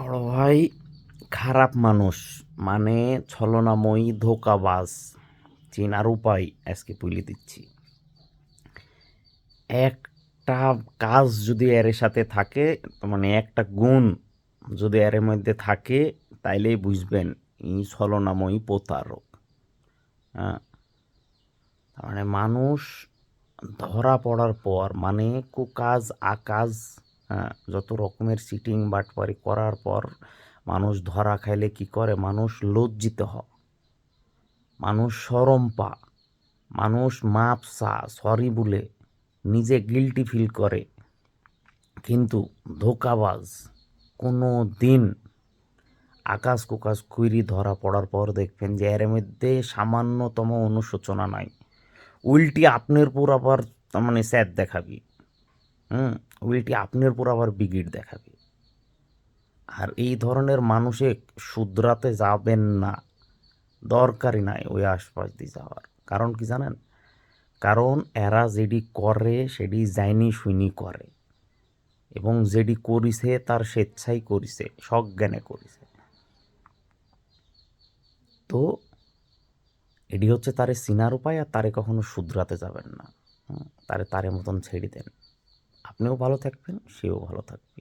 বড় ভাই খারাপ মানুষ, মানে ছলনাময়ী ধোঁকাবাজ। চেনার উপায় আজকে বলে দিচ্ছি। একটা কাজ যদি এর সাথে থাকে, মানে একটা গুণ যদি এর মধ্যে থাকে, তাইলেই বুঝবেন এই ছলনাময়ী প্রতারক। হ্যাঁ, তার মানে মানুষ ধরা পড়ার পর, মানে কুকাজ আকাজ, হ্যাঁ, যত রকমের চিটিং বাটপারি করার পর মানুষ ধরা খাইলে কি করে? মানুষ লজ্জিত হয়, মানুষ শরম পা, মানুষ মাপ চা, সরি বলে নিজে গিল্টি ফিল করে। কিন্তু ধোঁকাবাজ কোনো দিন আকাশ কুকাশ কুইরি ধরা পড়ার পর দেখবেন যে এর মধ্যে সামান্যতম অনুশোচনা নাই, উল্টি আপনার পুর আবার মানে স্যাদ দেখাবি। উল্টি আপনার পুর আবার বিগিট দেখাবি। আর এই ধরনের মানুষে শুধরাতে যাবেন না, দরকারই নাই ওই আশপাশ দিয়ে যাওয়ার। কারণ কি জানেন? কারণ এরা যেডি করে সেডি যায়নি শুনি করে, এবং যেডি করিছে তার স্বেচ্ছাই করিছে, সজ্ঞানে করিছে। তো এডি হচ্ছে তারে চিনার উপায়, আর তারে কখনো শুধরাতে যাবেন না। তারে মতন ছেড়ে দেন, আপনিও ভালো থাকবেন, সেও ভালো থাকবে।